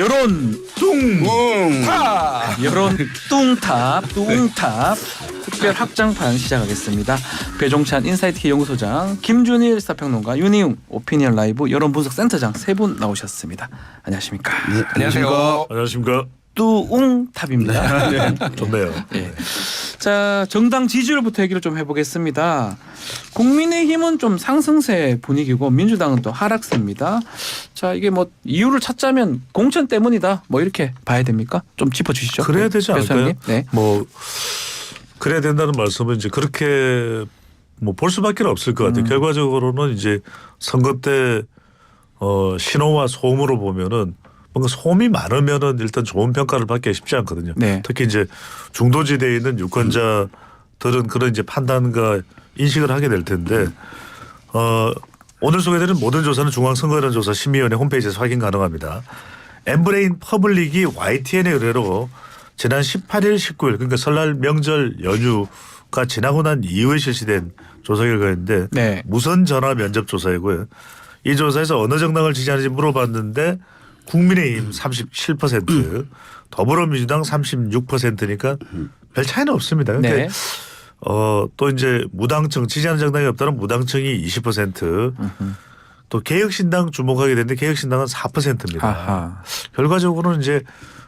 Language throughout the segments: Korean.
여론 뚱탑 여론 뚱탑 특별 확장판 시작하겠습니다. 배종찬 인사이트 연구소장, 김준일 사평론가, 윤희웅 오피니언 라이브 여론 분석 센터장 세 분 나오셨습니다. 안녕하십니까? 네, 안녕하세요. 안녕하십니까? 뚱탑입니다. 네, 좋네요. 네. 자, 정당 지지율부터 얘기를 좀 해보겠습니다. 국민의힘은 좀 상승세 분위기고 민주당은 또 하락세입니다. 자, 이게 뭐 이유를 찾자면 공천 때문이다. 뭐 이렇게 봐야 됩니까? 좀 짚어주시죠. 그래야 되지 않을까요? 네. 뭐 그래야 된다는 말씀은 이제 그렇게 뭐 볼 수밖에 없을 것 같아요. 결과적으로는 이제 선거 때 신호와 소음으로 보면은 뭔가 소음이 많으면은 일단 좋은 평가를 받기가 쉽지 않거든요. 네. 특히 이제 중도지대에 있는 유권자들은 그런 이제 판단과 인식을 하게 될 텐데 오늘 소개드린 모든 조사는 중앙선거여론조사 심의위원회 홈페이지에서 확인 가능합니다. 엠브레인 퍼블릭이 YTN의 의뢰로 지난 18일, 19일 그러니까 설날 명절 연휴가 지나고 난 이후에 실시된 조사 결과인데 네. 무선 전화 면접 조사이고요. 이 조사에서 어느 정당을 지지하는지 물어봤는데 국민의힘 37%, 더불어민주당 36%니까 별 차이는 없습니다. 근데 네. 또 이제 무당청 지지하는 정당이 없다면 무당청이 20%, 또 개혁신당 주목하게 되는데 개혁신당은 4%입니다. 아하. 결과적으로는 이제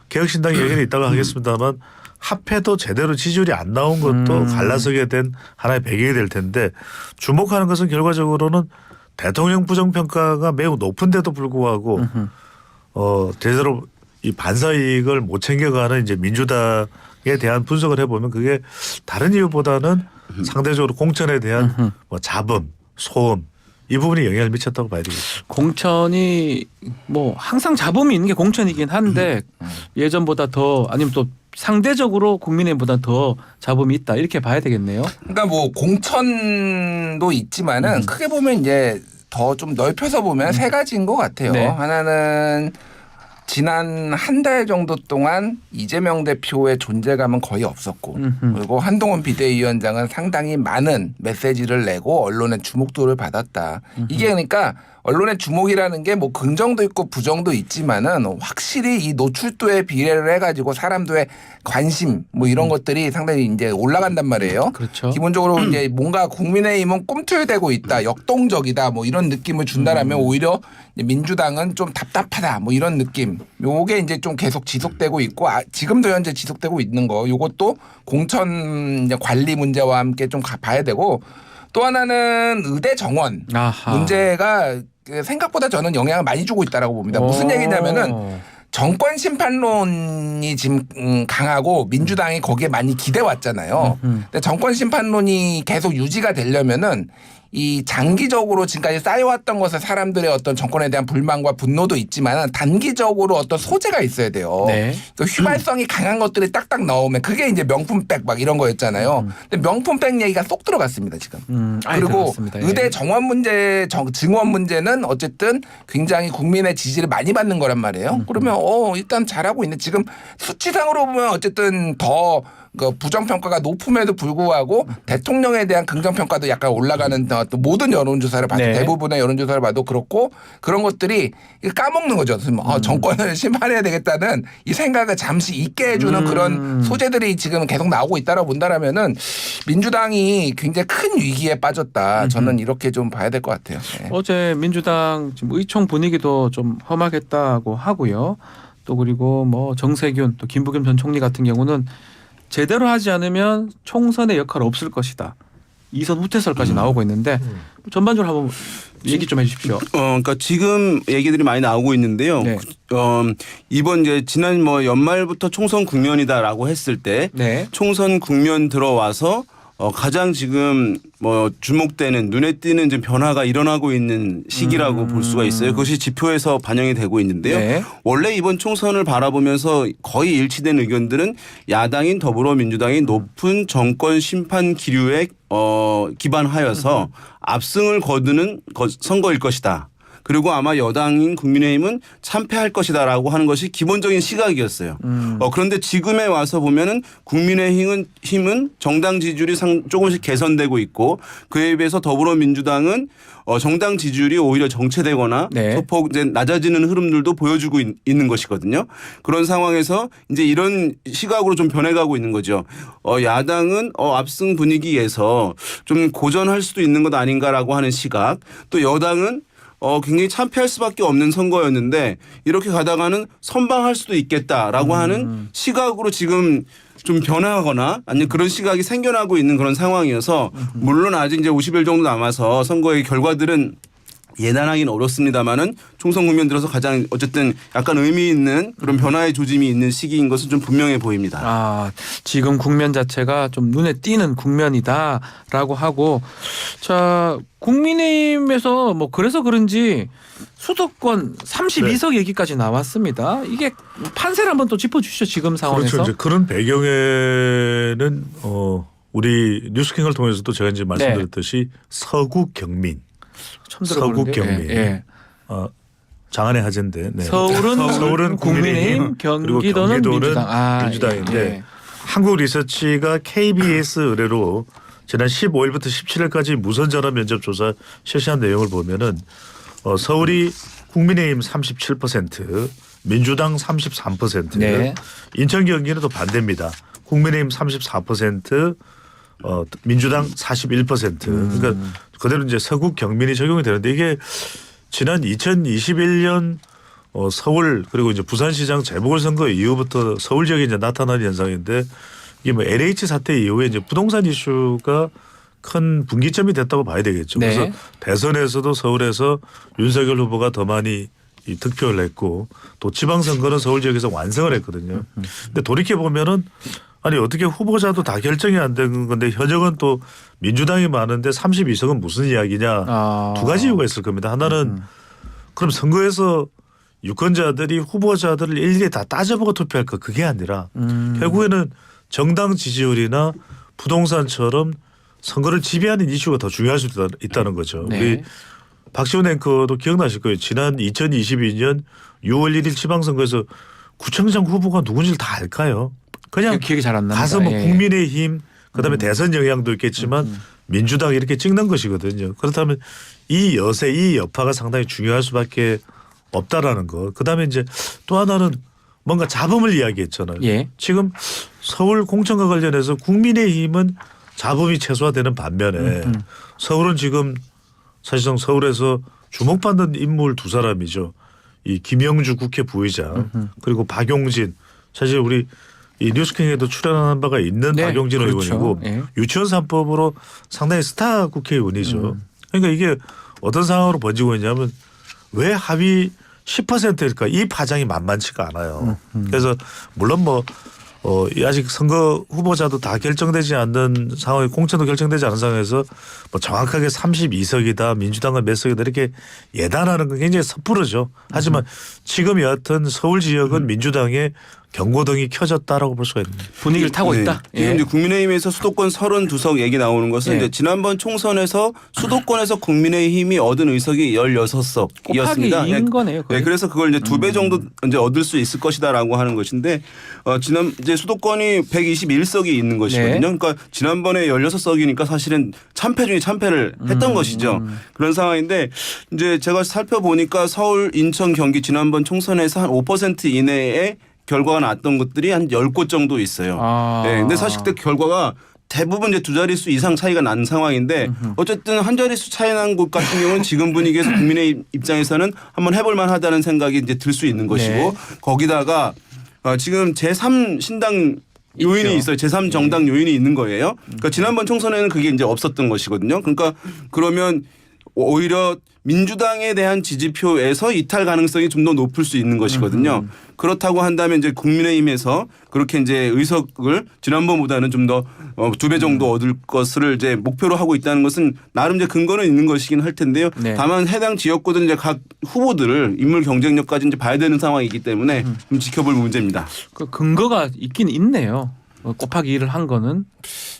개혁신당 얘기는 있다가 하겠습니다만 합해도 제대로 지지율이 안 나온 것도 갈라서게 된 하나의 배경이 될 텐데 주목하는 것은 결과적으로는 대통령 부정평가가 매우 높은데도 불구하고 제대로 이 반사이익을 못 챙겨가는 이제 민주당에 대한 분석을 해보면 그게 다른 이유보다는 상대적으로 공천에 대한 뭐 잡음, 소음 이 부분이 영향을 미쳤다고 봐야 되겠죠. 공천이 뭐 항상 잡음이 있는 게 공천이긴 한데 예전보다 더 아니면 또 상대적으로 국민의힘보다 더 잡음이 있다 이렇게 봐야 되겠네요. 그러니까 뭐 공천도 있지만은 크게 보면 이제 더 좀 넓혀서 보면 세 가지인 것 같아요. 네. 하나는 지난 한 달 정도 동안 이재명 대표의 존재감은 거의 없었고 그리고 한동훈 비대위원장은 상당히 많은 메시지를 내고 언론의 주목도를 받았다. 이게 그러니까 언론의 주목이라는 게 뭐 긍정도 있고 부정도 있지만은 확실히 이 노출도에 비례를 해가지고 사람들의 관심 뭐 이런 것들이 상당히 이제 올라간단 말이에요. 그렇죠. 기본적으로 이제 뭔가 국민의힘은 꿈틀대고 있다, 역동적이다 뭐 이런 느낌을 준다라면 오히려 이제 민주당은 좀 답답하다 뭐 이런 느낌. 요게 이제 좀 계속 지속되고 있고 지금도 현재 지속되고 있는 거. 요것도 공천 이제 관리 문제와 함께 좀 봐야 되고 또 하나는 의대 정원 아하. 문제가 생각보다 저는 영향을 많이 주고 있다라고 봅니다. 무슨 얘기냐면은 정권 심판론이 지금 강하고 민주당이 거기에 많이 기대 왔잖아요. 근데 정권 심판론이 계속 유지가 되려면은 이 장기적으로 지금까지 쌓여왔던 것에 사람들의 어떤 정권에 대한 불만과 분노도 있지만 단기적으로 어떤 소재가 있어야 돼요. 네. 그 휘발성이 강한 것들이 딱딱 나오면 그게 이제 명품백 막 이런 거였잖아요. 근데 명품백 얘기가 쏙 들어갔습니다 지금. 아예 그리고 들어갔습니다. 예. 의대 정원 문제, 증원 문제는 어쨌든 굉장히 국민의 지지를 많이 받는 거란 말이에요. 그러면 일단 잘하고 있네. 지금 수치상으로 보면 어쨌든 더 그 부정평가가 높음에도 불구하고 대통령에 대한 긍정평가도 약간 올라가는 또 모든 여론조사를 봐도 네. 대부분의 여론조사를 봐도 그렇고 그런 것들이 까먹는 거죠. 정권을 심판해야 되겠다는 이 생각을 잠시 잊게 해주는 그런 소재들이 지금 계속 나오고 있다라고 본다라면은 민주당이 굉장히 큰 위기에 빠졌다. 저는 이렇게 좀 봐야 될 것 같아요. 네. 어제 민주당 지금 의총 분위기도 좀 험하겠다고 하고요. 또 그리고 뭐 정세균 또 김부겸 전 총리 같은 경우는 제대로 하지 않으면 총선의 역할 없을 것이다. 2선 후퇴설까지 나오고 있는데 전반적으로 한번 얘기 좀 해주십시오. 그러니까 지금 얘기들이 많이 나오고 있는데요. 네. 이번 이제 지난 뭐 연말부터 총선 국면이다라고 했을 때 네. 총선 국면 들어와서 가장 지금 뭐 주목되는 눈에 띄는 좀 변화가 일어나고 있는 시기라고 볼 수가 있어요. 그것이 지표에서 반영이 되고 있는데요. 네. 원래 이번 총선을 바라보면서 거의 일치된 의견들은 야당인 더불어민주당이 높은 정권 심판 기류에 기반하여서 압승을 거두는 선거일 것이다. 그리고 아마 여당인 국민의힘은 참패할 것이다라고 하는 것이 기본적인 시각이었어요. 그런데 지금에 와서 보면은 국민의힘은 정당 지지율이 조금씩 개선되고 있고 그에 비해서 더불어민주당은 정당 지지율이 오히려 정체되거나 네. 소폭 이제 낮아지는 흐름들도 보여주고 있는 것이거든요. 그런 상황에서 이제 이런 시각으로 좀 변해가고 있는 거죠. 야당은 압승 분위기에서 좀 고전할 수도 있는 것 아닌가라고 하는 시각, 또 여당은 굉장히 참패할 수밖에 없는 선거였는데 이렇게 가다가는 선방할 수도 있겠다라고 하는 시각으로 지금 좀 변화하거나 아니면 그런 시각이 생겨나고 있는 그런 상황이어서 물론 아직 이제 50일 정도 남아서 선거의 결과들은 예단하기는 어렵습니다만은 총선 국면 들어서 가장 어쨌든 약간 의미 있는 그런 변화의 조짐이 있는 시기인 것은 좀 분명해 보입니다. 지금 국면 자체가 좀 눈에 띄는 국면이다라고 하고 자 국민의힘에서 뭐 그래서 그런지 수도권 32석 얘기까지 나왔습니다. 이게 판세를 한번 또 짚어주시죠. 지금 상황에서. 그렇죠. 이제 그런 배경에는 우리 뉴스킹을 통해서도 제가 이제 말씀드렸듯이 서구 경민. 처음 서구 들어보는데. 경민. 예. 장안의 하재인데. 네. 서울은 국민의힘, 그리고 경기도는 민주당. 민주당인데 예. 한국 리서치가 KBS 의뢰로 지난 15일부터 17일까지 무선 전화 면접 조사 실시한 내용을 보면은 서울이 국민의힘 37%, 민주당 33%, 네. 인천 경기는 또 반대입니다. 국민의힘 34%, 민주당 41%. 그러니까 그대로 이제 서구 경민이 적용이 되는데 이게 지난 2021년 서울 그리고 이제 부산시장 재보궐선거 이후부터 서울 지역에 이제 나타난 현상인데 이게 뭐 LH 사태 이후에 이제 부동산 이슈가 큰 분기점이 됐다고 봐야 되겠죠. 네. 그래서 대선에서도 서울에서 윤석열 후보가 더 많이 이 득표를 했고 또 지방선거는 서울 지역에서 완성을 했거든요. 근데 돌이켜 보면은 아니 어떻게 후보자도 다 결정이 안 된 건데 현역은 또 민주당이 많은데 32석은 무슨 이야기냐. 두 가지 이유가 있을 겁니다. 하나는 그럼 선거에서 유권자들이 후보자들을 일일이 다 따져보고 투표할까 그게 아니라 결국에는 정당 지지율이나 부동산처럼 선거를 지배하는 이슈가 더 중요할 수 있다는 거죠. 네. 우리 박지원 앵커도 기억나실 거예요. 지난 2022년 6월 1일 지방선거에서 구청장 후보가 누군지를 다 알까요? 그냥 기억이 잘 안 납니다. 가서 뭐 예. 국민의힘 그다음에 대선 영향도 있겠지만 민주당 이렇게 찍는 것이거든요. 그렇다면 이 여세 이 여파가 상당히 중요할 수밖에 없다라는 거. 그다음에 이제 또 하나는 뭔가 잡음을 이야기했잖아요. 예. 지금 서울 공천과 관련해서 국민의힘은 잡음이 최소화되는 반면에 서울은 지금 사실상 서울에서 주목받는 인물 두 사람이죠. 이 김영주 국회 부의장 그리고 박용진 사실 우리 이 뉴스킹에도 출연한 바가 있는 네, 박용진 그렇죠. 의원이고 예. 유치원 3법으로 상당히 스타 국회의원이죠. 그러니까 이게 어떤 상황으로 번지고 있냐면 왜 합의 10%일까 이 파장이 만만치가 않아요. 그래서 물론 뭐 아직 선거 후보자도 다 결정되지 않는 상황에 공천도 결정되지 않은 상황에서 뭐 정확하게 32석이다 민주당은 몇 석이다 이렇게 예단하는 건 굉장히 섣부르죠. 하지만 지금 여하튼 서울 지역은 민주당의 경고등이 켜졌다라고 볼 수가 있습니다. 분위기를 타고 있다. 지금 예. 이제 국민의힘에서 수도권 32석 얘기 나오는 것은 예. 이제 지난번 총선에서 수도권에서 국민의힘이 얻은 의석이 16석이었습니다. 곱하기 2인 거네요. 거의. 네, 그래서 그걸 이제 2배 정도 이제 얻을 수 있을 것이다라고 하는 것인데 지난 이제 수도권이 121석이 있는 것이거든요. 네. 그러니까 지난번에 16석이니까 사실은 참패 중에 참패를 했던 것이죠. 그런 상황인데 이제 제가 살펴보니까 서울, 인천, 경기 지난번 총선에서 한 5% 이내에 결과가 나왔던 것들이 한 10곳 정도 있어요. 네, 근데 사실 그때 결과가 대부분 이제 두 자릿수 이상 차이가 난 상황인데 어쨌든 한 자릿수 차이 난 곳 같은 경우는 지금 분위기에서 국민의 입장에서는 한번 해볼 만하다는 생각이 이제 들 수 있는 것이고 네. 거기다가 지금 제3 신당 요인이 있죠. 있어요. 제3 정당 요인이 있는 거예요. 그러니까 지난번 총선에는 그게 이제 없었던 것이거든요. 그러니까 그러면 오히려 민주당에 대한 지지표에서 이탈 가능성이 좀 더 높을 수 있는 것이거든요. 그렇다고 한다면 이제 국민의힘에서 그렇게 이제 의석을 지난번보다는 좀 더 2배 정도 얻을 것을 이제 목표로 하고 있다는 것은 나름 이제 근거는 있는 것이긴 할 텐데요. 네. 다만 해당 지역구들은 이제 각 후보들을 인물 경쟁력까지 이제 봐야 되는 상황이기 때문에 좀 지켜볼 문제입니다. 그 근거가 있긴 있네요. 곱하기 2를 한 거는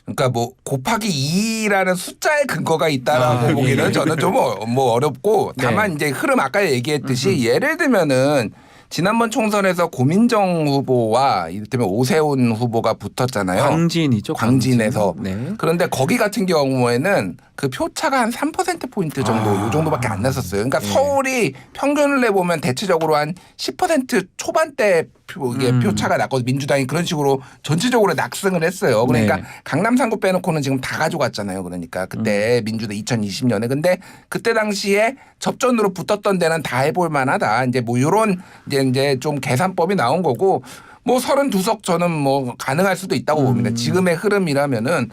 그러니까 뭐 곱하기 2라는 숫자에 근거가 있다라고 아, 보기는 예. 저는 좀 뭐 어렵고 다만 이제 흐름 아까 얘기했듯이 예를 들면은 지난번 총선에서 고민정 후보와 이를테면 오세훈 후보가 붙었잖아요. 광진이죠. 광진에서. 광진. 네. 그런데 거기 같은 경우에는 그 표차가 한 3%포인트 정도 요 정도밖에 안 났었어요. 그러니까 네. 서울이 평균을 내보면 대체적으로 한 10% 초반대 이게 표차가 났고 민주당이 그런 식으로 전체적으로 낙승을 했어요. 그러니까 네. 강남 3구 빼놓고는 지금 다 가져갔잖아요. 그러니까 그때 민주당 2020년에. 근데 그때 당시에 접전으로 붙었던 데는 다 해볼 만하다. 이제 뭐 이런 이제 좀 계산법이 나온 거고 뭐 32석 저는 뭐 가능할 수도 있다고 봅니다. 지금의 흐름이라면은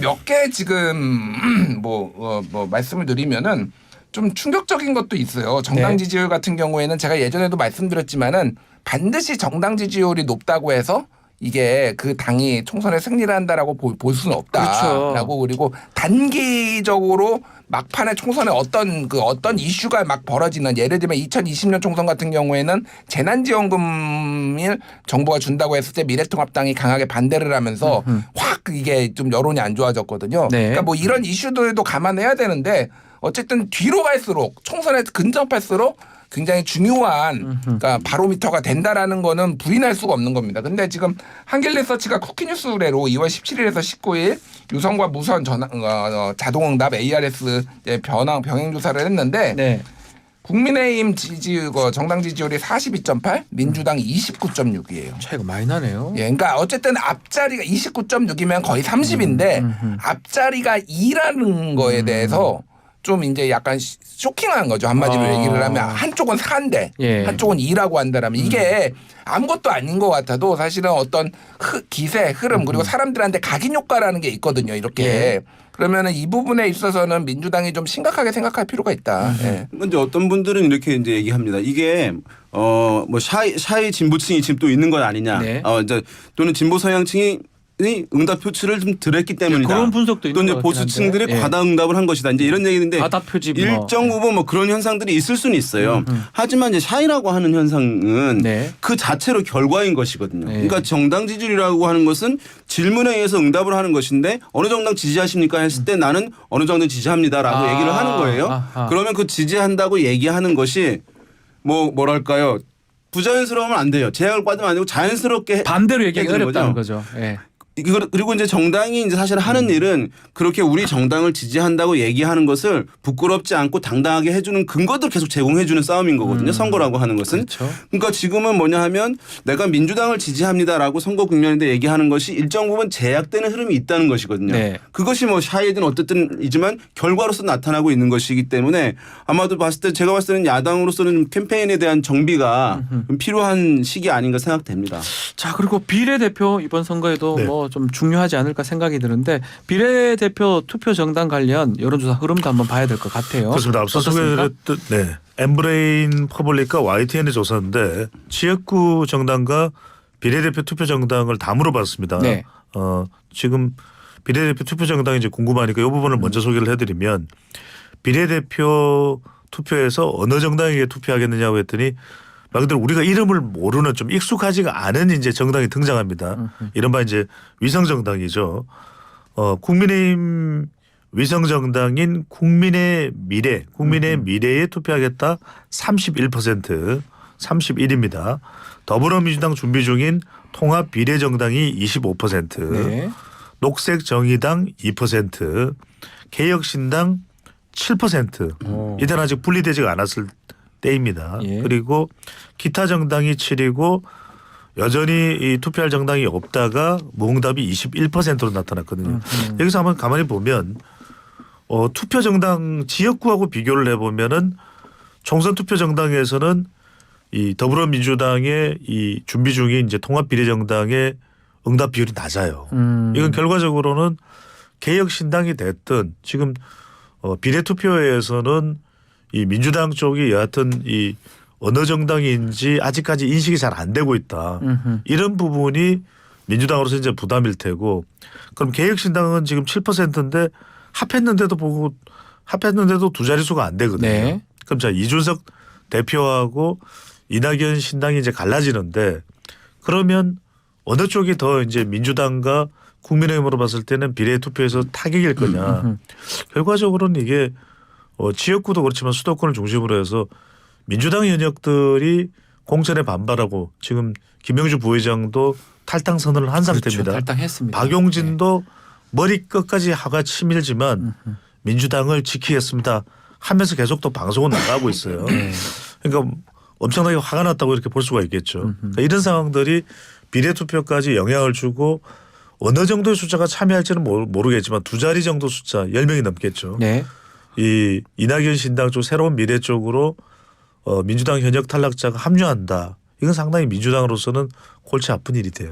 몇 개 지금 뭐 말씀을 드리면은 좀 충격적인 것도 있어요. 정당 네. 지지율 같은 경우에는 제가 예전에도 말씀드렸지만은 반드시 정당 지지율이 높다고 해서 이게 그 당이 총선에 승리를 한다라고 볼 수는 없다라고 그렇죠. 그리고 단기적으로 막판에 총선에 어떤 이슈가 막 벌어지는 예를 들면 2020년 총선 같은 경우에는 재난지원금을 정부가 준다고 했을 때 미래통합당이 강하게 반대를 하면서 확 이게 좀 여론이 안 좋아졌거든요. 네. 그러니까 뭐 이런 이슈들도 감안해야 되는데 어쨌든 뒤로 갈수록 총선에 근접할수록 굉장히 중요한 그러니까 바로미터가 된다라는 거는 부인할 수가 없는 겁니다. 근데 지금 한길리서치가 쿠키뉴스 의뢰로 2월 17일에서 19일 유선과 무선 자동응답 ARS 병행 조사를 했는데 네. 국민의힘 정당 지지율이 42.8, 민주당 29.6이에요. 차이가 많이 나네요. 예, 그러니까 어쨌든 앞자리가 29.6이면 거의 30인데 앞자리가 2라는 거에 대해서 좀 이제 약간 쇼킹한 거죠. 한마디로 얘기를 하면 한쪽은 4인데 예. 한쪽은 2라고 한다라면 이게 아무것도 아닌 것 같아도 사실은 어떤 기세, 흐름 그리고 사람들한테 각인 효과라는 게 있거든요. 이렇게. 예. 그러면은 이 부분에 있어서는 민주당이 좀 심각하게 생각할 필요가 있다. 예. 근데 어떤 분들은 이렇게 이제 얘기합니다. 이게 뭐 샤이 진보층이 지금 또 있는 건 아니냐. 네. 이제 또는 진보 서양층이 응답 표출을 좀 덜했기 때문이다. 그런 분석도 또 있는 이제 것 같긴 보수층들이 한데. 예. 과다 응답을 한 것이다. 이제 이런 얘기인데 과다 표집 뭐. 일정 부분 뭐 그런 현상들이 있을 수는 있어요. 하지만 이제 샤이라고 하는 현상은 네. 그 자체로 결과인 것이거든요. 네. 그러니까 정당 지지율이라고 하는 것은 질문에 의해서 응답을 하는 것인데 어느 정당 지지하십니까 했을 때 나는 어느 정당 지지합니다라고 얘기를 하는 거예요. 아하. 그러면 그 지지한다고 얘기하는 것이 뭐랄까요? 부자연스러우면 안 돼요. 제약을 받으면 안 되고 자연스럽게 반대로 얘기하기 해주는 어렵다는 거죠. 예. 그리고 이제 정당이 이제 사실 하는 일은 그렇게 우리 정당을 지지한다고 얘기하는 것을 부끄럽지 않고 당당하게 해주는 근거들 계속 제공해주는 싸움인 거거든요. 선거라고 하는 것은. 그렇죠. 그러니까 지금은 뭐냐 하면 내가 민주당을 지지합니다라고 선거 국면인데 얘기하는 것이 일정 부분 제약되는 흐름이 있다는 것이거든요. 네. 그것이 뭐 샤이든 어쨌든이지만 결과로서 나타나고 있는 것이기 때문에 아마도 제가 봤을 때는 야당으로서는 캠페인에 대한 정비가 좀 필요한 시기 아닌가 생각됩니다. 자, 그리고 비례대표 이번 선거에도 네. 뭐 좀 중요하지 않을까 생각이 드는데 비례대표 투표 정당 관련 여론조사 흐름도 한번 봐야 될 것 같아요. 그렇습니다. 앞서 어떻습니까? 소개해드렸던 엠브레인 퍼블릭과 YTN의 조사인데 지역구 정당과 비례대표 투표 정당을 다 물어봤습니다. 네. 지금 비례대표 투표 정당이 이제 궁금하니까 이 부분을 먼저 소개를 해드리면 비례대표 투표에서 어느 정당에게 투표하겠느냐고 했더니 말 그대로 우리가 이름을 모르는 좀 익숙하지가 않은 이제 정당이 등장합니다. 이른바 이제 위성 정당이죠. 국민의힘 위성 정당인 국민의 미래에 투표하겠다 31%, 31입니다. 더불어민주당 준비 중인 통합 비례정당이 25%, 네. 녹색정의당 2%, 개혁신당 7%. 이때는 아직 분리되지가 않았을 때입니다. 예. 그리고 기타 정당이 7이고 여전히 이 투표할 정당이 없다가 무응답이 21%로 나타났거든요. 여기서 한번 가만히 보면 투표 정당 지역구하고 비교를 해보면은 총선 투표 정당에서는 이 더불어민주당의 이 준비 중인 이제 통합 비례정당의 응답 비율이 낮아요. 이건 결과적으로는 개혁신당이 됐든 지금 비례투표에서는 이 민주당 쪽이 여하튼 이 어느 정당인지 아직까지 인식이 잘 안 되고 있다. 이런 부분이 민주당으로서 이제 부담일 테고 그럼 개혁신당은 지금 7%인데 합했는데도 두 자릿수가 안 되거든요. 네. 그럼 자 이준석 대표하고 이낙연 신당이 이제 갈라지는데 그러면 어느 쪽이 더 이제 민주당과 국민의힘으로 봤을 때는 비례 투표에서 타격일 거냐. 결과적으로는 이게 지역구도 그렇지만 수도권을 중심으로 해서 민주당 현역들이 공천에 반발하고 지금 김영주 부회장도 탈당 선언을 한 상태입니다. 그렇죠. 탈당했습니다. 박용진도 머리 끝까지 하가 치밀지만 민주당을 지키겠습니다 하면서 계속 또 방송은 나가고 있어요. 그러니까 엄청나게 화가 났다고 이렇게 볼 수가 있겠죠. 그러니까 이런 상황들이 비례투표까지 영향을 주고 어느 정도의 숫자가 참여할지는 모르겠지만 두 자리 정도 숫자 10명이 넘겠죠. 네. 이 이낙연 신당 쪽 새로운 미래 쪽으로 민주당 현역 탈락자가 합류한다. 이건 상당히 민주당으로서는 골치 아픈 일이 돼요.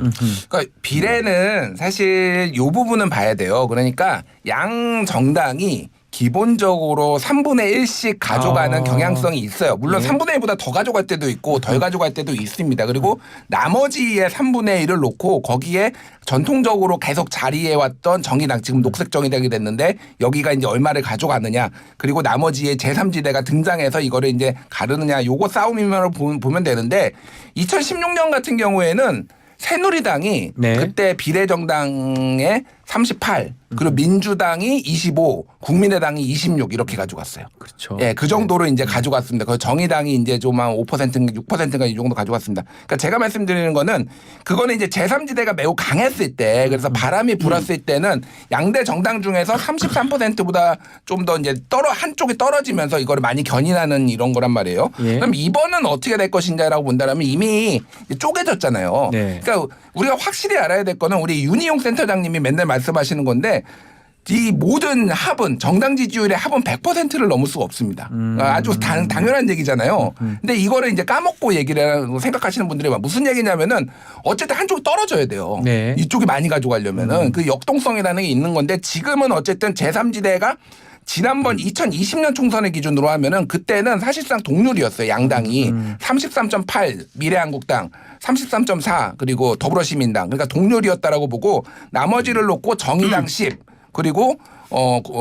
그러니까 비례는 사실 이 부분은 봐야 돼요. 그러니까 양 정당이 기본적으로 3분의 1씩 가져가는 경향성이 있어요. 물론 네. 3분의 1보다 더 가져갈 때도 있고 덜 가져갈 때도 있습니다. 그리고 나머지의 3분의 1을 놓고 거기에 전통적으로 계속 자리해왔던 정의당 지금 녹색 정의당이 됐는데 여기가 이제 얼마를 가져가느냐 그리고 나머지의 제3지대가 등장해서 이거를 이제 가르느냐 요거 싸움이면 보면 되는데 2016년 같은 경우에는 새누리당이 네. 그때 비례정당의 38 그리고 민주당이 25 국민의당이 26 이렇게 가져갔어요. 그렇죠. 예, 그 정도로 이제 가져갔습니다. 그 정의당이 이제 좀 한 5%인가 6%인가 이 정도 가져갔습니다. 그러니까 제가 말씀드리는 거는 그거는 이제 제3지대가 매우 강했을 때 그래서 바람이 불었을 때는 양대 정당 중에서 33%보다 좀 더 이제 한쪽이 떨어지면서 이거를 많이 견인하는 이런 거란 말이에요. 예. 그럼 이번은 어떻게 될 것인가라고 본다면 이미 쪼개졌잖아요. 네. 그러니까 우리가 확실히 알아야 될 거는 우리 윤희용 센터장님이 맨날 말씀하시는 건데 이 모든 합은 정당 지지율의 합은 100%를 넘을 수가 없습니다. 아주 당연한 얘기잖아요. 근데 이거를 이제 까먹고 얘기를 생각하시는 분들이 무슨 얘기냐면은 어쨌든 한쪽이 떨어져야 돼요. 네. 이쪽이 많이 가져가려면은 그 역동성이라는 게 있는 건데 지금은 어쨌든 제3지대가 지난번 2020년 총선을 기준으로 하면은 그때는 사실상 동률이었어요. 양당이 33.8 미래한국당 33.4 그리고 더불어시민당 그러니까 동률이었다라고 보고 나머지를 놓고 정의당 10 그리고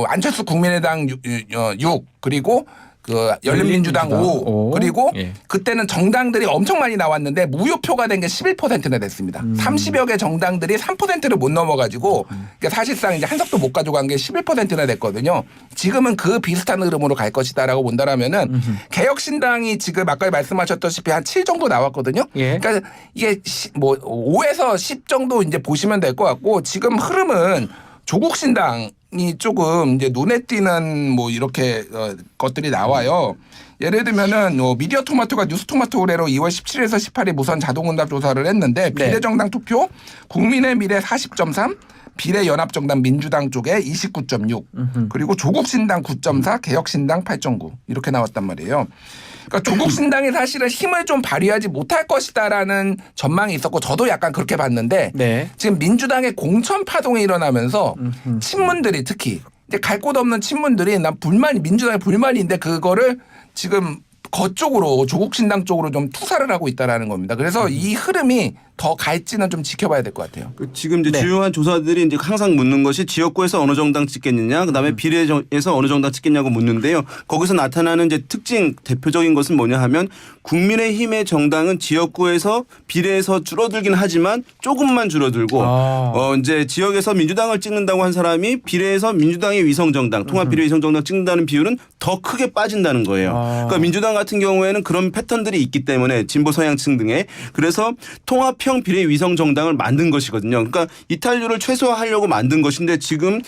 안철수 국민의당 6 그리고 그 열린민주당 5 그리고 예. 그때는 정당들이 엄청 많이 나왔는데 무효표가 된 게 11%나 됐습니다. 30여 개 정당들이 3%를 못 넘어가지고 그러니까 사실상 이제 한석도 못 가져간 게 11%나 됐거든요. 지금은 그 비슷한 흐름으로 갈 것이다라고 본다라면은 개혁신당이 지금 아까 말씀하셨다시피 한 7 정도 나왔거든요. 예. 그러니까 이게 뭐 5에서 10 정도 이제 보시면 될 것 같고 지금 흐름은 조국신당이 조금 이제 눈에 띄는 뭐 이렇게 것들이 나와요. 예를 들면은 미디어 토마토가 뉴스 토마토 의뢰로 2월 17일에서 18일 무선 자동응답 조사를 했는데 비례정당 투표 국민의 미래 40.3 비례연합정당 민주당 쪽에 29.6 그리고 조국신당 9.4 개혁신당 8.9 이렇게 나왔단 말이에요. 그러니까 조국신당이 사실은 힘을 좀 발휘하지 못할 것이다라는 전망이 있었고 저도 약간 그렇게 봤는데 네. 지금 민주당의 공천 파동이 일어나면서 친문들이 특히 이제 갈 곳 없는 친문들이 난 민주당의 불만인데 그거를 지금 그쪽으로 조국신당 쪽으로 좀 투사를 하고 있다라는 겁니다. 그래서 이 흐름이 더 갈지는 좀 지켜봐야 될 것 같아요. 지금 이제 네. 주요한 조사들이 이제 항상 묻는 것이 지역구에서 어느 정당 찍겠느냐, 그다음에 비례에서 어느 정당 찍겠냐고 묻는데요. 거기서 나타나는 이제 특징 대표적인 것은 뭐냐 하면 국민의힘의 정당은 지역구에서 비례에서 줄어들긴 하지만 조금만 줄어들고 이제 지역에서 민주당을 찍는다고 한 사람이 비례에서 민주당의 위성 정당, 통합 비례 위성 정당 찍는다는 비율은 더 크게 빠진다는 거예요. 그러니까 민주당 같은 경우에는 그런 패턴들이 있기 때문에 진보 성향층 등에 그래서 통합형 비례 위성 정당을 만든 것이거든요. 그러니까 이탈률을 최소화하려고 만든 것인데 지금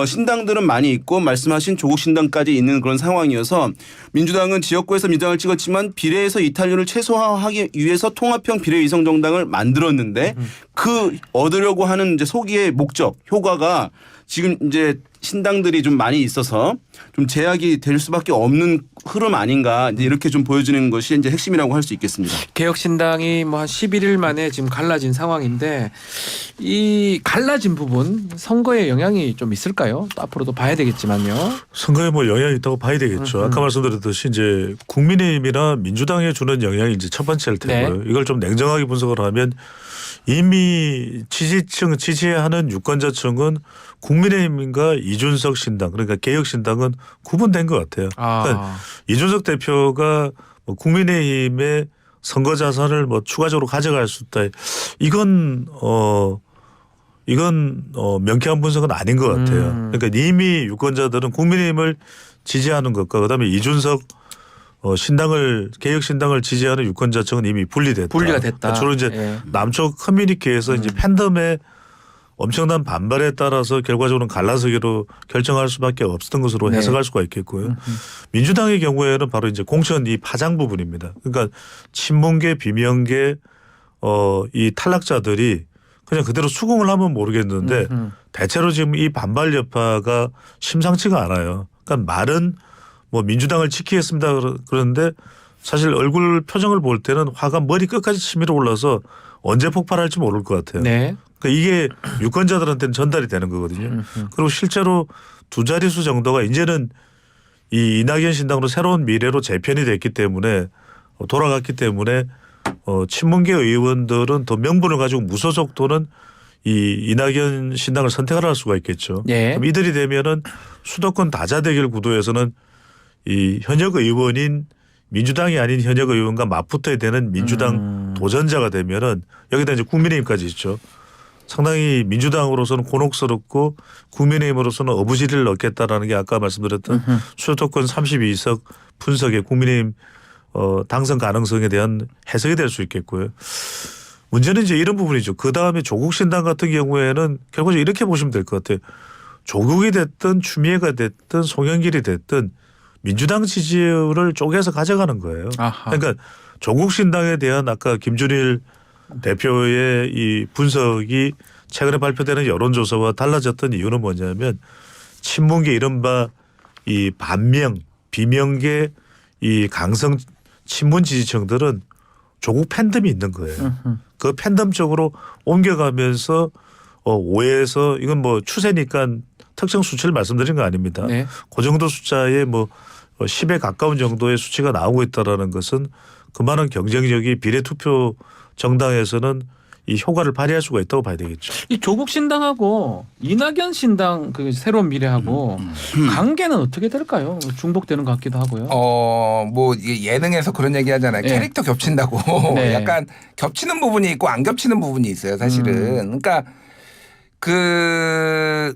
신당들은 많이 있고 말씀하신 조국 신당까지 있는 그런 상황이어서 민주당은 지역구에서 민주당을 찍었지만 비례에서 이탈률을 최소화하기 위해서 통합형 비례 위성 정당을 만들었는데 그 얻으려고 하는 이제 소기의 목적 효과가 지금 이제 신당들이 좀 많이 있어서 좀 제약이 될 수밖에 없는 흐름 아닌가 이제 이렇게 좀 보여지는 것이 이제 핵심이라고 할 수 있겠습니다. 개혁신당이 뭐 한 11일 만에 지금 갈라진 상황인데 이 갈라진 부분 선거에 영향이 좀 있을까요? 또 앞으로도 봐야 되겠지만요. 선거에 뭐 영향이 있다고 봐야 되겠죠. 아까 말씀드렸듯이 이제 국민의힘이나 민주당에 주는 영향이 이제 첫 번째일 테고요. 이걸 좀 냉정하게 분석을 하면 이미 지지하는 유권자층은 국민의힘과 이준석 신당 그러니까 개혁신당은 구분된 것 같아요. 그러니까 이준석 대표가 국민의힘의 선거 자산을 뭐 추가적으로 가져갈 수 있다. 이건 명쾌한 분석은 아닌 것 같아요. 그러니까 이미 유권자들은 국민의힘을 지지하는 것과 그다음에 이준석 개혁신당을 지지하는 유권자층은 이미 분리가 됐다. 주로 이제 예. 남쪽 커뮤니티에서 이제 팬덤의 엄청난 반발에 따라서 결과적으로는 갈라서기로 결정할 수밖에 없었던 것으로 네. 해석할 수가 있겠고요. 민주당의 경우에는 바로 이제 공천 이 파장 부분입니다. 그러니까 친문계, 비명계 이 탈락자들이 그냥 그대로 수긍을 하면 모르겠는데 대체로 지금 이 반발 여파가 심상치가 않아요. 그러니까 말은 뭐 민주당을 지키겠습니다 그러는데 사실 얼굴 표정을 볼 때는 화가 머리 끝까지 치밀어 올라서 언제 폭발할지 모를 것 같아요. 네. 그러니까 이게 유권자들한테는 전달이 되는 거거든요. 그리고 실제로 두 자릿수 정도가 이제는 이 이낙연 신당으로 새로운 미래로 재편이 됐기 때문에 돌아갔기 때문에 친문계 의원들은 더 명분을 가지고 무소속 또는 이 이낙연 신당을 선택을 할 수가 있겠죠. 예. 그럼 이들이 되면은 수도권 다자대결 구도에서는 이 현역 의원인 민주당이 아닌 현역 의원과 맞붙어야 되는 민주당 도전자가 되면은 여기다 이제 국민의힘까지 있죠. 상당히 민주당으로서는 곤혹스럽고 국민의힘으로서는 어부지리를 얻겠다라는 게 아까 말씀드렸던 수도권 32석 분석의 국민의힘 당선 가능성에 대한 해석이 될 수 있겠고요. 문제는 이제 이런 부분이죠. 그다음에 조국신당 같은 경우에는 결국은 이렇게 보시면 될 것 같아요. 조국이 됐든 추미애가 됐든 송영길이 됐든 민주당 지지율을 쪼개서 가져가는 거예요. 아하. 그러니까 조국신당에 대한 아까 김준일 대표의 이 분석이 최근에 발표되는 여론조사와 달라졌던 이유는 뭐냐면 친문계 이른바 이 반명, 비명계 이 강성 친문 지지층들은 조국 팬덤이 있는 거예요. 그 팬덤 쪽으로 옮겨가면서 오해해서 이건 뭐 추세니까 특정 수치를 말씀드린 거 아닙니다. 네. 그 정도 숫자의 뭐 10에 가까운 정도의 수치가 나오고 있다라는 것은 그만한 경쟁력이 비례투표 정당에서는 이 효과를 발휘할 수가 있다고 봐야 되겠죠. 이 조국 신당하고 이낙연 신당 그 새로운 미래하고 관계는 어떻게 될까요? 중복되는 것 같기도 하고요. 뭐 이게 예능에서 그런 얘기 하잖아요. 네. 캐릭터 겹친다고. 네. 약간 겹치는 부분이 있고 안 겹치는 부분이 있어요. 사실은. 그러니까 그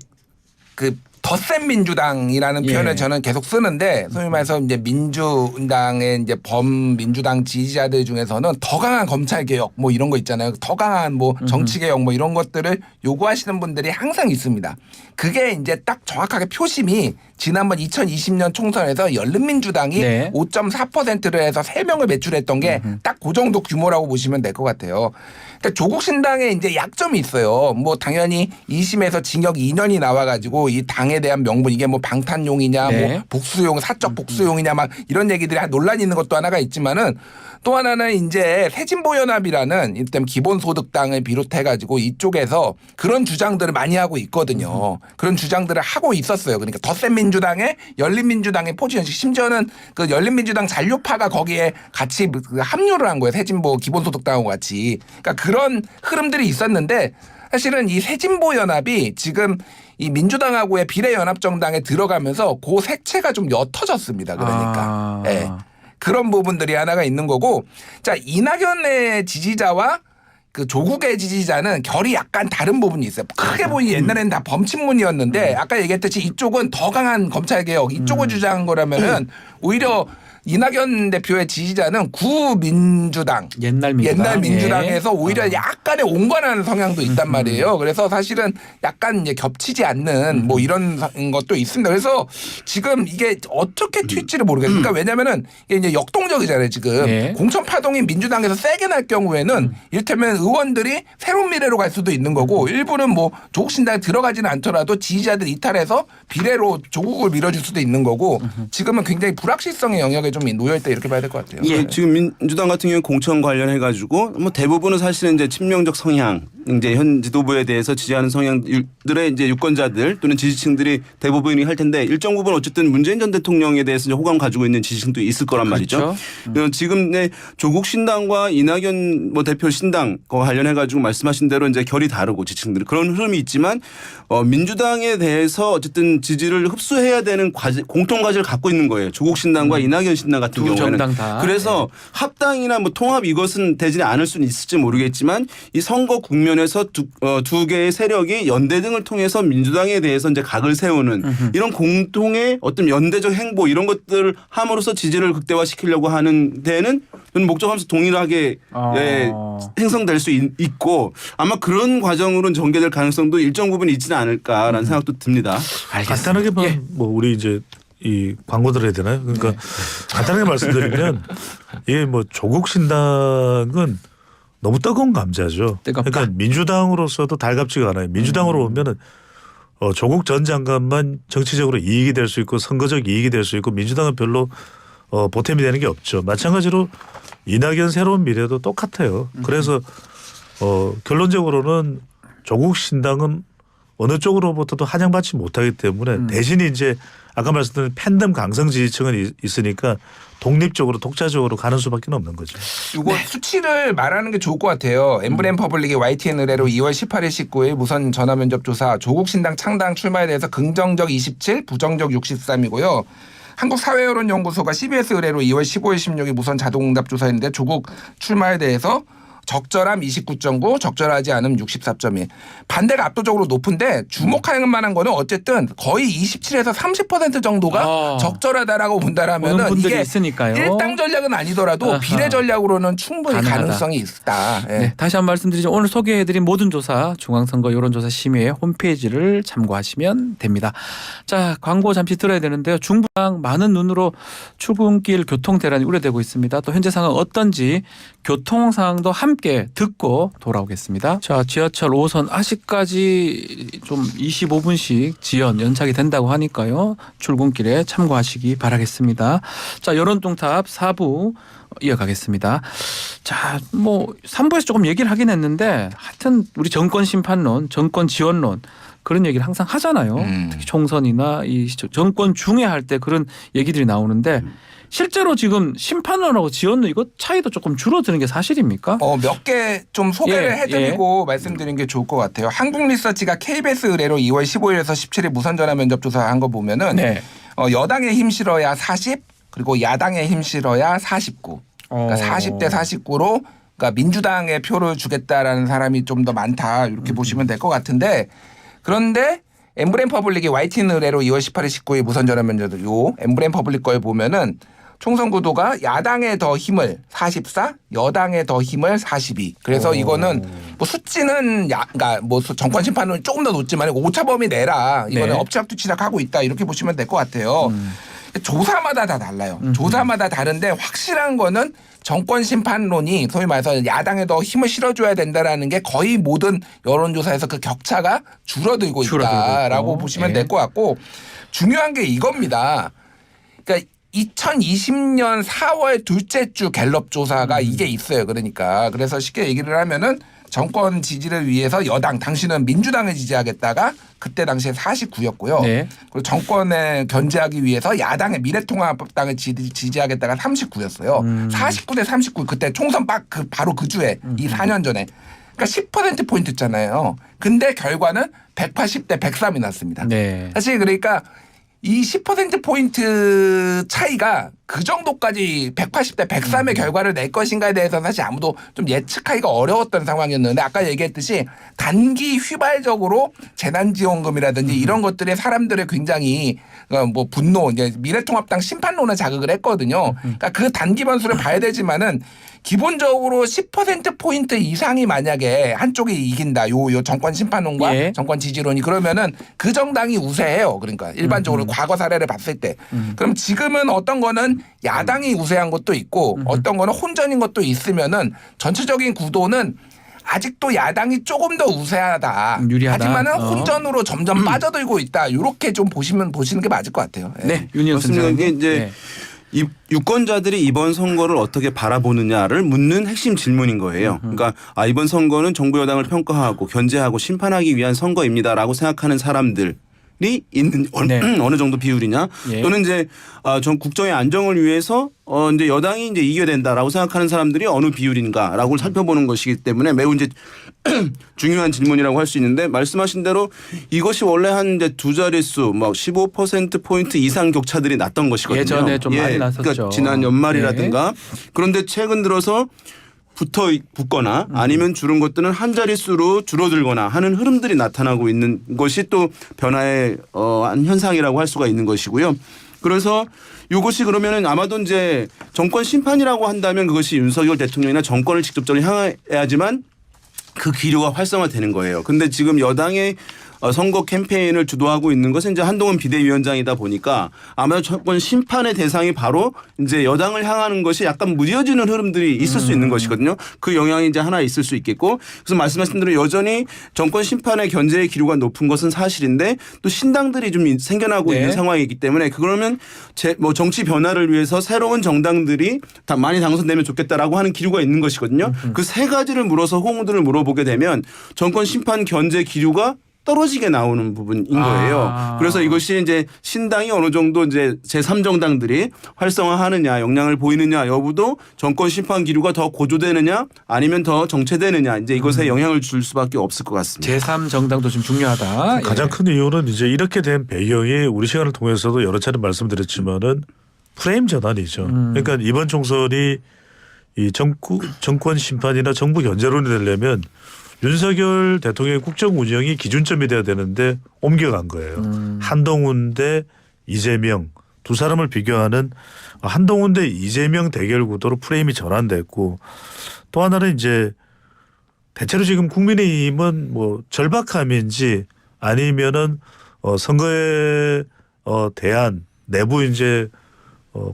덧센 민주당이라는 예. 표현을 저는 계속 쓰는데 소위 말해서 이제 민주당의 이제 범민주당 지지자들 중에서는 더 강한 검찰 개혁 뭐 이런 거 있잖아요. 더 강한 뭐 정치 개혁 뭐 이런 것들을 요구하시는 분들이 항상 있습니다. 그게 이제 딱 정확하게 표심이 지난번 2020년 총선에서 열린민주당이 네. 5.4%를 해서 3명을 배출했던 게 딱 그 정도 규모라고 보시면 될 것 같아요. 그러니까 조국 신당에 이제 약점이 있어요. 뭐 당연히 2심에서 징역 2년이 나와가지고 이 당에 대한 명분 이게 뭐 방탄용이냐 네. 뭐 복수용 사적 복수용이냐 막 이런 얘기들이 논란이 있는 것도 하나가 있지만은 또 하나는 이제 새진보연합이라는 일단 기본소득당을 비롯해가지고 이쪽에서 그런 주장들을 많이 하고 있거든요. 그런 주장들을 하고 있었어요. 그러니까 덧센 민주당에 열린민주당의 포지션식 심지어는 그 열린민주당 잔류파가 거기에 같이 합류를 한 거예요. 새진보 기본소득당하고 같이. 그러니까 그런 흐름들이 있었는데 사실은 이 새진보연합이 지금 이 민주당하고의 비례연합정당에 들어가면서 그 색채가 좀 옅어졌습니다. 그러니까. 네. 그런 부분들이 하나가 있는 거고 자 이낙연의 지지자와 그 조국의 지지자는 결이 약간 다른 부분이 있어요. 크게 보니 옛날에는 다 범친문이었는데 아까 얘기했듯이 이쪽은 더 강한 검찰개혁 이쪽을 주장한 거라면은 오히려 이낙연 대표의 지지자는 구민주당 옛날 민주당에서 예. 오히려 약간의 온건하는 성향도 있단 말이에요. 그래서 사실은 약간 이제 겹치지 않는 뭐 이런 것도 있습니다. 그래서 지금 이게 어떻게 튈지를 모르겠어요. 그러니까 왜냐면은 이게 이제 역동적이잖아요. 지금 예. 공천 파동이 민주당에서 세게 날 경우에는 이를테면 의원들이 새로운 미래로 갈 수도 있는 거고 일부는 뭐 조국 신당에 들어가지는 않더라도 지지자들 이탈해서 비례로 조국을 밀어줄 수도 있는 거고 지금은 굉장히 불확실성의 영역에 좀 놓여있다 이렇게 봐야 될 것 같아요. 예. 지금 민주당 같은 경우는 공천 관련해 가지고 뭐 대부분은 사실은 이제 친명적 성향 이제 현 지도부에 대해서 지지하는 성향들의 이제 유권자들 또는 지지층들이 대부분이 할 텐데 일정 부분 어쨌든 문재인 전 대통령에 대해서 이제 호감 가지고 있는 지지층도 있을 거란 말이죠. 지금 조국 신당과 이낙연 뭐 대표 신당과 관련해 가지고 말씀하신 대로 이제 결이 다르고 지지층들이 그런 흐름이 있지만 민주당에 대해서 어쨌든 지지를 흡수해야 되는 공통 과제를 갖고 있는 거예요. 조국 신당과 이낙연 신당 같은 두 경우에는. 정당 다. 그래서 합당이나 뭐 통합 이것은 되지 않을 수는 있을지 모르겠지만 이 선거 국면에서 두 개의 세력이 연대 등을 통해서 민주당에 대해서 이제 각을 세우는 이런 공통의 어떤 연대적 행보 이런 것들을 함으로써 지지를 극대화시키려고 하는 데는 저는 목적하면서 동일하게 형성될 수 있고 아마 그런 과정으로는 전개될 가능성도 일정 부분 있지는 않을까라는 생각도 듭니다. 간단하게 뭐 우리 이제 이 광고 들어야 되나요? 그러니까 간단하게 말씀드리면 이게 뭐 조국 신당은 너무 뜨거운 감자죠. 뜨겁다. 그러니까 민주당으로서도 달갑지가 않아요. 민주당으로 보면은 조국 전 장관만 정치적으로 이익이 될 수 있고 선거적 이익이 될 수 있고 민주당은 별로 보탬이 되는 게 없죠. 마찬가지로 이낙연 새로운 미래도 똑같아요. 그래서 결론적으로는 조국 신당은 어느 쪽으로부터도 환영받지 못하기 때문에 대신 이제 아까 말씀드린 팬덤 강성 지지층은 있으니까 독립적으로 독자적으로 가는 수밖에 없는 거죠. 이거 수치를 말하는 게 좋을 것 같아요. 엠브렘 퍼블릭의 YTN 의뢰로 2월 18일 19일 무선 전화 면접 조사 조국 신당 창당 출마에 대해서 긍정적 27, 부정적 63이고요. 한국사회여론연구소가 CBS 의뢰로 2월 15일 16일 무선 자동응답 조사했는데 조국 출마에 대해서 적절함 29.9, 적절하지 않음 64.1. 반대가 압도적으로 높은데 주목할 만한 거는 어쨌든 거의 27에서 30% 정도가 적절하다라고 본다라면 이게 있으니까요. 일당 전략은 아니더라도 비례 전략으로는 충분히 가능하다. 가능성이 있다. 예. 네, 다시 한번 말씀드리죠. 오늘 소개해드린 모든 조사 중앙선거 여론조사 심의회 홈페이지를 참고하시면 됩니다. 자, 광고 잠시 들어야 되는데요. 중부랑 많은 눈으로 출근길 교통 대란이 우려되고 있습니다. 또 현재 상황 어떤지 교통 상황도 함께 듣고 돌아오겠습니다. 자, 지하철 5선 아직까지 좀 25분씩 지연 연착이 된다고 하니까요. 출근길에 참고하시기 바라겠습니다. 자, 여론동탑 4부 이어가겠습니다. 자, 뭐 3부에서 조금 얘기를 하긴 했는데 하여튼 우리 정권 심판론, 정권 지원론 그런 얘기를 항상 하잖아요. 특히 총선이나 이 정권 중에 할 때 그런 얘기들이 나오는데 실제로 지금 심판론하고 지원론 이거 차이도 조금 줄어드는 게 사실입니까? 몇 개 좀 소개를 해드리고 말씀드리는 게 좋을 것 같아요. 한국리서치가 KBS 의뢰로 2월 15일에서 17일 무선전화 면접 조사한 거 보면은 여당의 힘 실어야 40 그리고 야당의 힘 실어야 49. 그러니까 40대 49로 그러니까 민주당에 표를 주겠다라는 사람이 좀 더 많다 이렇게 보시면 될 것 같은데 그런데 엠브렘 퍼블릭의 YTN 의뢰로 2월 18일 19일 무선전화 면접 요 엠브렘 퍼블릭 거에 보면은 총선 구도가 야당에 더 힘을 44, 여당에 더 힘을 42. 그래서 이거는 뭐 수치는 그러니까 뭐 정권 심판은 조금 더 높지만 오차범위 내라. 이거는 엎치락뒤치락하고 있다 이렇게 보시면 될 것 같아요. 조사마다 다 달라요. 조사마다 다른데 확실한 거는 정권 심판론이 소위 말해서 야당에 더 힘을 실어줘야 된다라는 게 거의 모든 여론조사에서 그 격차가 줄어들고 있다라고 보시면 될 것 같고 중요한 게 이겁니다. 그러니까 2020년 4월 둘째 주 갤럽 조사가 이게 있어요. 그러니까 그래서 쉽게 얘기를 하면은 정권 지지를 위해서 여당 당신은 민주당을 지지하겠다가 그때 당시에 49였고요. 그리고 정권을 견제하기 위해서 야당의 미래통합당을 지지하겠다가 39였어요. 49대 39 그때 총선 바로 그 주에 이 4년 전에. 그러니까 10% 포인트잖아요. 근데 결과는 180대 103이 났습니다. 사실 그러니까 이 10%포인트 차이가 그 정도까지 180대 103의 결과를 낼 것인가에 대해서 사실 아무도 좀 예측하기가 어려웠던 상황이었는데 아까 얘기했듯이 단기 휘발적으로 재난지원금이라든지 이런 것들에 사람들의 굉장히 뭐 분노, 이제 미래통합당 심판론을 자극을 했거든요. 그러니까 그 단기 변수를 봐야 되지만은 기본적으로 10%포인트 이상이 만약에 한쪽이 이긴다. 요 정권 심판론과 정권 지지론이 그러면은 그 정당이 우세해요. 그러니까 일반적으로 과거 사례를 봤을 때. 그럼 지금은 어떤 거는 야당이 우세한 것도 있고 어떤 거는 혼전인 것도 있으면은 전체적인 구도는 아직도 야당이 조금 더 우세하다. 유리하다. 하지만은 혼전으로 점점 빠져들고 있다. 이렇게 좀 보시는 게 맞을 것 같아요. 네, 윤희연 그렇습니다. 선생님. 이게 이제 이 유권자들이 이번 선거를 어떻게 바라보느냐를 묻는 핵심 질문인 거예요. 그러니까 이번 선거는 정부 여당을 평가하고 견제하고 심판하기 위한 선거입니다라고 생각하는 사람들이 있는 어느 정도 비율이냐 예. 또는 이제 전 국정의 안정을 위해서 이제 여당이 이제 이겨야 된다라고 생각하는 사람들이 어느 비율인가라고 살펴보는 것이기 때문에 매우 이제 중요한 질문이라고 할 수 있는데 말씀하신 대로 이것이 원래 한 이제 두 자릿수 뭐 15%포인트 이상 격차들이 났던 것이거든요. 예전에 좀 많이 났었죠. 그러니까 지난 연말이라든가 그런데 최근 들어서 붙거나 아니면 줄은 것들은 한 자릿수로 줄어들거나 하는 흐름들이 나타나고 있는 것이 또 변화의 한 현상이라고 할 수가 있는 것이고요. 그래서 이것이 그러면은 아마도 이제 정권 심판이라고 한다면 그것이 윤석열 대통령이나 정권을 직접적으로 향해야지만 그 기류가 활성화되는 거예요. 근데 지금 여당의 선거 캠페인을 주도하고 있는 것은 이제 한동훈 비대위원장이다 보니까 아마도 정권 심판의 대상이 바로 이제 여당을 향하는 것이 약간 무뎌지는 흐름들이 있을 수 있는 것이거든요. 그 영향이 이제 하나 있을 수 있겠고 그래서 말씀하신 대로 여전히 정권 심판의 견제의 기류가 높은 것은 사실인데 또 신당들이 좀 생겨나고 네. 있는 상황이기 때문에 그러면 뭐 정치 변화를 위해서 새로운 정당들이 다 많이 당선되면 좋겠다라고 하는 기류가 있는 것이거든요. 그 세 가지를 물어서 호응들을 물어보게 되면 정권 심판 견제 기류가 떨어지게 나오는 부분인 거예요. 그래서 이것이 이제 신당이 어느 정도 이제 제3정당들이 활성화하느냐 영향을 보이느냐 여부도 정권 심판 기류가 더 고조되느냐 아니면 더 정체되느냐 이제 이것에 영향을 줄 수밖에 없을 것 같습니다. 제3정당도 좀 중요하다. 가장 큰 이유는 이제 이렇게 된 배경이 우리 시간을 통해서도 여러 차례 말씀드렸지만은 프레임 전환이죠. 그러니까 이번 총선이 이 정권 심판이나 정부 견제론이 되려면 윤석열 대통령의 국정 운영이 기준점이 돼야 되는데 옮겨간 거예요. 한동훈 대 이재명 두 사람을 비교하는 한동훈 대 이재명 대결 구도로 프레임이 전환됐고 또 하나는 이제 대체로 지금 국민의힘은 뭐 절박함인지 아니면은 선거에 대한 내부 이제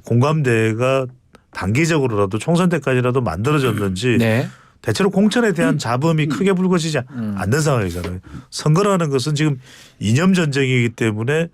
공감대가 단기적으로라도 총선 때까지라도 만들어졌는지 네. 대체로 공천에 대한 잡음이 크게 불거지지 않는 상황이잖아요. 선거라는 것은 지금 이념 전쟁이기 때문에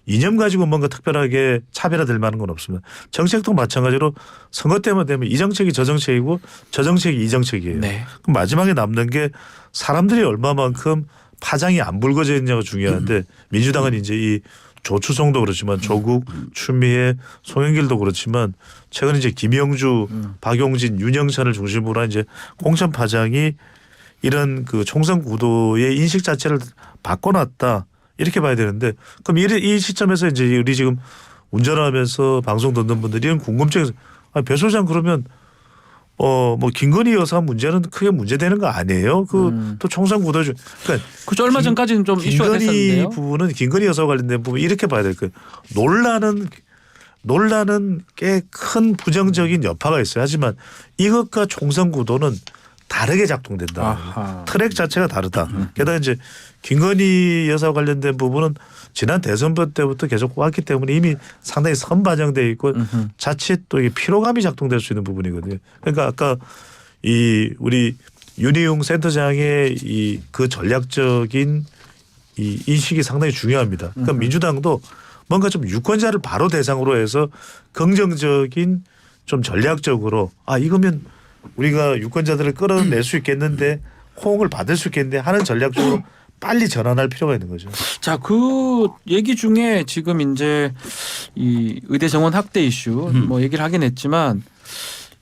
이념 가지고 뭔가 특별하게 차별화될 만한 건 없습니다. 정책도 마찬가지로 선거 때만 되면 이 정책이 저 정책이고 저 정책이 이 정책이에요. 네. 그럼 마지막에 남는 게 사람들이 얼마만큼 파장이 안 불거져 있냐가 중요한데 민주당은 이제 이 조추성도 그렇지만 조국, 추미애, 송영길도 그렇지만 최근 이제 김영주, 박용진, 윤영찬을 중심으로 한 이제 공천 파장이 이런 그 총선 구도의 인식 자체를 바꿔놨다 이렇게 봐야 되는데 그럼 이 시점에서 이제 우리 지금 운전하면서 방송 듣는 분들이 이런 궁금증에서 배 소장 그러면 뭐 김건희 여사 문제는 크게 문제되는 거 아니에요? 그 또 총선 구도 중 그러니까 그죠 얼마 전까지는 좀 이슈가 김건희 됐었는데요. 부분은 김건희 여사 관련된 부분 이렇게 봐야 될 거예요. 논란은 꽤 큰 부정적인 여파가 있어요. 하지만 이것과 총선 구도는 다르게 작동된다. 아하. 트랙 자체가 다르다. 게다가 이제 김건희 여사 관련된 부분은 지난 대선번 때부터 계속 왔기 때문에 이미 상당히 선반영돼 있고 자칫 또 이게 피로감이 작동될 수 있는 부분이거든요. 그러니까 아까 이 우리 윤희용 센터장의 이 그 전략적인 이 인식이 상당히 중요합니다. 그러니까 민주당도 뭔가 좀 유권자를 바로 대상으로 해서 긍정적인 좀 전략적으로 이거면 우리가 유권자들을 끌어낼 수 있겠는데 호응을 받을 수 있겠는데 하는 전략적으로 빨리 전환할 필요가 있는 거죠. 자, 그 얘기 중에 지금 이제 이 의대 정원 학대 이슈 뭐 얘기를 하긴 했지만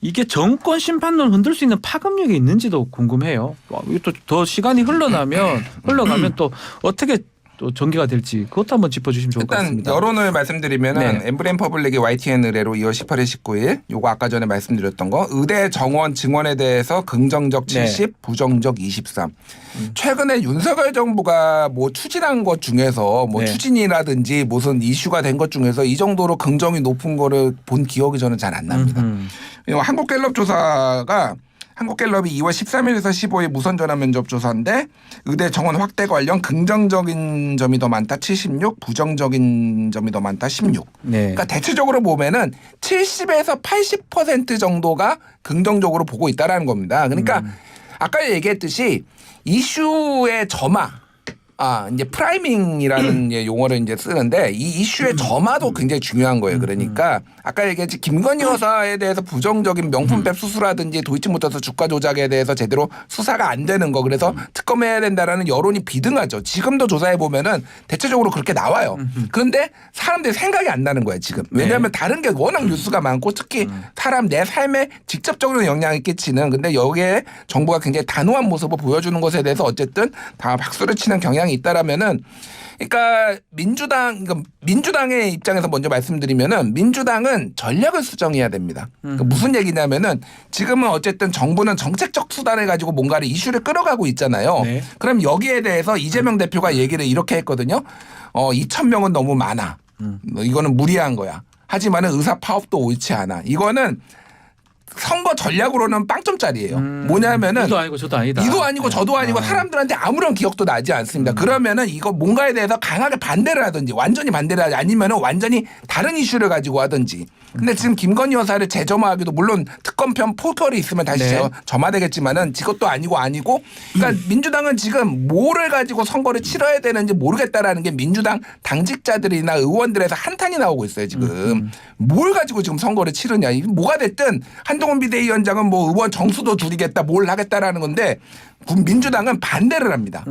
이게 정권 심판론 흔들 수 있는 파급력이 있는지도 궁금해요. 이것도 더 시간이 흘러가면 또 어떻게 또 전개가 될지 그것도 한번 짚어주시면 좋을 것 일단 같습니다. 여론을 말씀드리면은 네. 엠브레인 퍼블릭의 YTN 의뢰로 2월 18일 19일 요거 아까 전에 말씀드렸던 거 의대 정원 증원에 대해서 긍정적 70 네. 부정적 23 최근에 윤석열 정부가 뭐 추진한 것 중에서 뭐 네. 추진이라든지 무슨 이슈가 된 것 중에서 이 정도로 긍정이 높은 거를 본 기억이 저는 잘 안 납니다. 한국갤럽 조사가 한국갤럽이 2월 13일에서 15일 무선 전화 면접 조사인데 의대 정원 확대 관련 긍정적인 점이 더 많다 76, 부정적인 점이 더 많다 16. 네. 그러니까 대체적으로 보면은 70에서 80% 정도가 긍정적으로 보고 있다라는 겁니다. 그러니까 아까 얘기했듯이 이슈의 점화 이제 프라이밍이라는 용어를 이제 쓰는데 이 이슈의 점화도 굉장히 중요한 거예요. 그러니까 아까 얘기했지 김건희 여사에 대해서 부정적인 명품백 수수라든지 도이치모터스 주가 조작에 대해서 제대로 수사가 안 되는 거 그래서 특검해야 된다라는 여론이 비등하죠. 지금도 조사해 보면은 대체적으로 그렇게 나와요. 그런데 사람들이 생각이 안 나는 거예요. 지금 왜냐하면 다른 게 워낙 뉴스가 많고 특히 사람 내 삶에 직접적으로 영향을 끼치는 근데 여기에 정부가 굉장히 단호한 모습을 보여주는 것에 대해서 어쨌든 다 박수를 치는 경향이 있다라면은 그러니까 민주당의 입장에서 먼저 말씀드리면은 민주당은 전략을 수정해야 됩니다. 그러니까 무슨 얘기냐면은 지금은 어쨌든 정부는 정책적 수단을 가지고 뭔가를 이슈를 끌어가고 있잖아요. 네. 그럼 여기에 대해서 이재명 대표가 얘기를 이렇게 했거든요. 2,000명은 너무 많아. 이거는 무리한 거야. 하지만은 의사 파업도 옳지 않아. 이거는 선거 전략으로는 빵점짜리예요. 뭐냐면은 이도 아니고 저도 아니다. 이도 아니고 저도 아니고 사람들한테 아무런 기억도 나지 않습니다. 그러면은 이거 뭔가에 대해서 강하게 반대를 하든지 완전히 반대를 하지 아니면은 완전히 다른 이슈를 가지고 하든지. 근데 지금 김건희 여사를 재점화하기도 물론 특검편 포털이 있으면 다시 네. 점화되겠지만은 이것도 아니고 그러니까 민주당은 지금 뭐를 가지고 선거를 치러야 되는지 모르겠다라는 게 민주당 당직자들이나 의원들에서 한탄이 나오고 있어요 지금. 뭘 가지고 지금 선거를 치르냐. 뭐가 됐든 한동훈 비대위원장은 뭐 의원 정수도 줄이겠다 뭘 하겠다라는 건데 민주당은 반대를 합니다.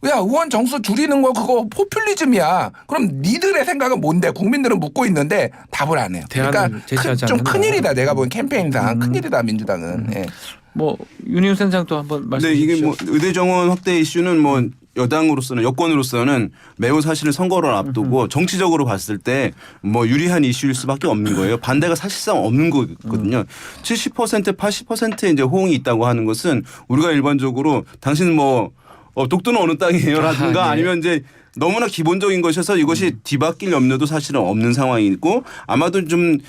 야 의원 정수 줄이는 거 그거 포퓰리즘이야. 그럼 니들의 생각은 뭔데? 국민들은 묻고 있는데 답을 안 해요. 그러니까 제시하지 좀 않는다. 큰일이다. 내가 보기엔 캠페인상 큰일이다 민주당은. 예. 뭐 윤희용 센장도 한번 말씀해 네, 이게 주십시오. 뭐 의대 정원 확대 이슈는 뭐 여당으로서는 여권으로서는 매우 사실은 선거를 앞두고 정치적으로 봤을 때 뭐 유리한 이슈일 수밖에 없는 거예요. 반대가 사실상 없는 거거든요. 70% 80%의 이제 호응이 있다고 하는 것은 우리가 일반적으로 당신은 뭐 독도는 어느 땅이에요라든가 네. 아니면 이제 너무나 기본적인 것이어서 이것이 뒤바뀔 염려도 사실은 없는 상황이고 아마도 좀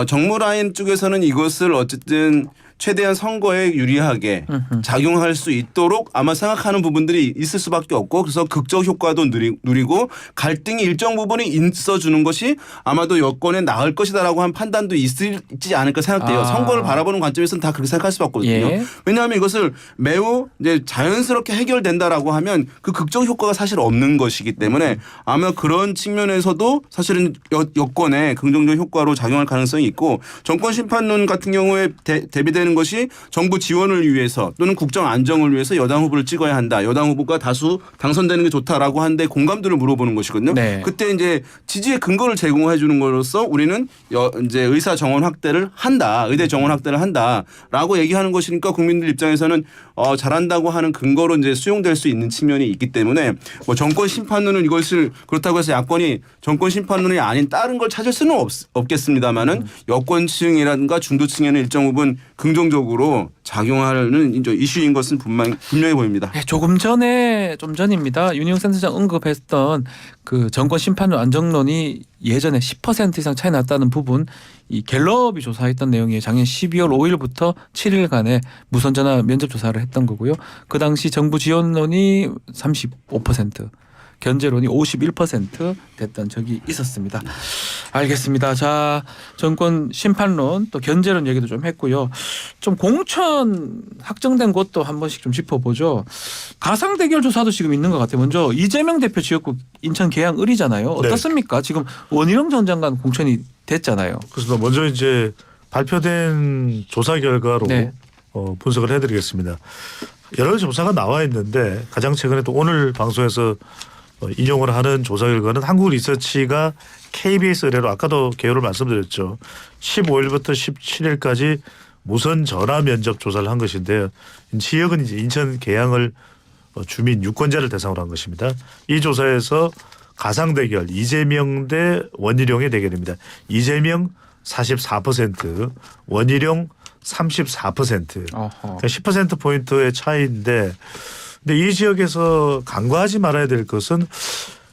정무 라인 쪽에서는 이것을 어쨌든 최대한 선거에 유리하게 작용할 수 있도록 아마 생각하는 부분들이 있을 수밖에 없고 그래서 극적 효과도 누리고 갈등이 일정 부분이 있어주는 것이 아마도 여권에 나을 것이다라고 한 판단도 있지 않을까 생각돼요. 선거를 바라보는 관점에서는 다 그렇게 생각할 수밖에 없거든요. 예. 왜냐하면 이것을 매우 이제 자연스럽게 해결된다라고 하면 그 극적 효과가 사실 없는 것이기 때문에 아마 그런 측면에서도 사실은 여권에 긍정적 효과로 작용할 가능성이 있고 정권 심판론 같은 경우에 대비되는 것이 정부 지원을 위해서 또는 국정 안정을 위해서 여당 후보를 찍어야 한다. 여당 후보가 다수 당선되는 게 좋다라고 하는데 공감들을 물어보는 것이거든요. 네. 그때 이제 지지의 근거를 제공해 주는 것으로서 우리는 이제 의사 정원 확대를 한다. 의대 정원 확대를 한다라고 얘기하는 것이니까 국민들 입장에서는 잘한다고 하는 근거로 이제 수용될 수 있는 측면이 있기 때문에 뭐 정권 심판론은 이것을 그렇다고 해서 야권이 정권 심판론이 아닌 다른 걸 찾을 수는 없겠습니다만은 여권층이라든가 중도층에는 일정 부분 긍정적으로 작용하는 이슈인 것은 분명해 보입니다. 네, 좀 전입니다. 윤희용 센터장 언급했던 그 정권 심판론 안정론이 예전에 10% 이상 차이 났다는 부분 이 갤럽이 조사했던 내용이에요. 작년 12월 5일부터 7일간의 무선 전화 면접 조사를 했던 거고요. 그 당시 정부 지원론이 35%. 견제론이 51% 됐던 적이 있었습니다. 알겠습니다. 자, 정권 심판론 또 견제론 얘기도 좀 했고요. 좀 공천 확정된 곳도 한 번씩 좀 짚어보죠. 가상 대결 조사도 지금 있는 것 같아요. 먼저 이재명 대표 지역구 인천 계양 을이잖아요. 어떻습니까? 네. 지금 원희룡 전 장관 공천이 됐잖아요. 그래서 먼저 이제 발표된 조사 결과로 네. 분석을 해드리겠습니다. 여러 조사가 나와 있는데 가장 최근에 또 오늘 방송에서 인용을 하는 조사 결과는 한국리서치가 KBS 의뢰로 아까도 개요를 말씀드렸죠. 15일부터 17일까지 무선 전화 면접 조사를 한 것인데요. 지역은 이제 인천 계양을 주민 유권자를 대상으로 한 것입니다. 이 조사에서 가상 대결 이재명 대 원희룡의 대결입니다. 이재명 44%, 원희룡 34%. 그러니까 10% 포인트의 차이인데. 근데 이 지역에서 간과하지 말아야 될 것은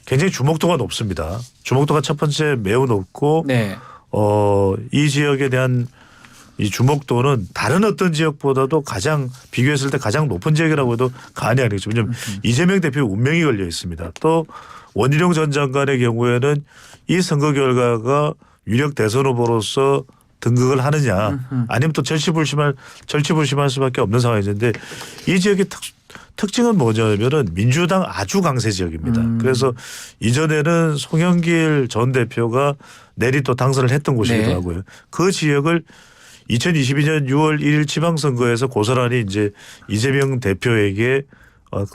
굉장히 주목도가 높습니다. 주목도가 첫 번째 매우 높고 네. 이 지역에 대한 이 주목도는 다른 어떤 지역보다도 가장 비교했을 때 가장 높은 지역이라고 해도 과언이 아니겠죠. 왜냐하면 이재명 대표의 운명이 걸려 있습니다. 또 원희룡 전 장관의 경우에는 이 선거 결과가 유력 대선 후보로서 등극을 하느냐 아니면 또 절치불심할 수밖에 없는 상황이었는데 이 지역의 특징은 뭐냐면은 민주당 아주 강세 지역입니다. 그래서 이전에는 송영길 전 대표가 내리 또 당선을 했던 곳이기도 네. 하고요. 그 지역을 2022년 6월 1일 지방선거에서 고스란히 이제 이재명 대표에게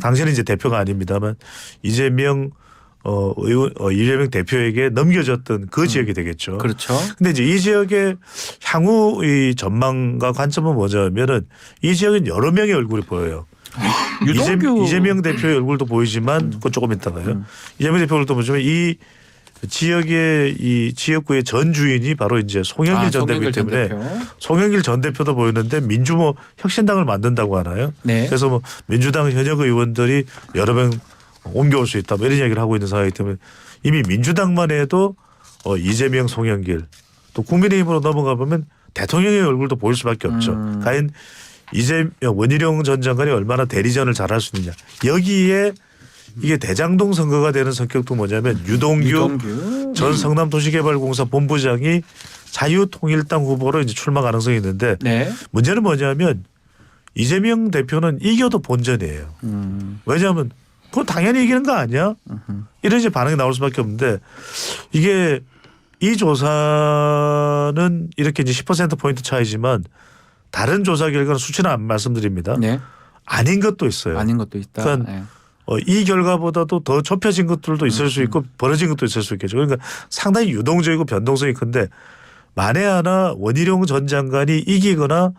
당시에는 이제 대표가 아닙니다만 이재명 이재명 대표에게 넘겨졌던 그 지역이 되겠죠. 그렇죠. 근데 이제 이 지역의 향후 이 전망과 관점은 뭐냐면은 이 지역은 여러 명의 얼굴이 보여요. 유동규 이재명 대표의 얼굴도 보이지만 그건 조금 있다가요. 이재명 대표 얼굴도 보지만 이 지역의 이 지역구의 전 주인이 바로 이제 송영길 전 대표이기 때문에 송영길 전 대표도 보이는데 민주모 혁신당을 만든다고 하나요? 네. 그래서 뭐 민주당 현역 의원들이 여러 명 옮겨올 수 있다 뭐 이런 이야기를 하고 있는 상황이기 때문에 이미 민주당만 해도 이재명 송영길 또 국민의힘으로 넘어가 보면 대통령의 얼굴도 보일 수밖에 없죠. 과연 원희룡 전 장관이 얼마나 대리전을 잘할 수 있느냐. 여기에 이게 대장동 선거가 되는 성격도 뭐냐면 유동규 전 성남도시개발공사 본부장이 자유통일당 후보로 이제 출마 가능성이 있는데 네. 문제는 뭐냐면 이재명 대표는 이겨도 본전이에요. 왜냐하면 그건 당연히 이기는 거 아니야? 이런 이제 반응이 나올 수밖에 없는데 이게 이 조사는 이렇게 이제 10%포인트 차이지만 다른 조사 결과는 수치는 안 말씀드립니다. 네. 아닌 것도 있어요. 아닌 것도 있다. 그러니까 네. 이 결과보다도 더 좁혀진 것들도 있을 수 있고 벌어진 것도 있을 수 있겠죠. 그러니까 상당히 유동적이고 변동성이 큰데 만에 하나 원희룡 전 장관이 이기거나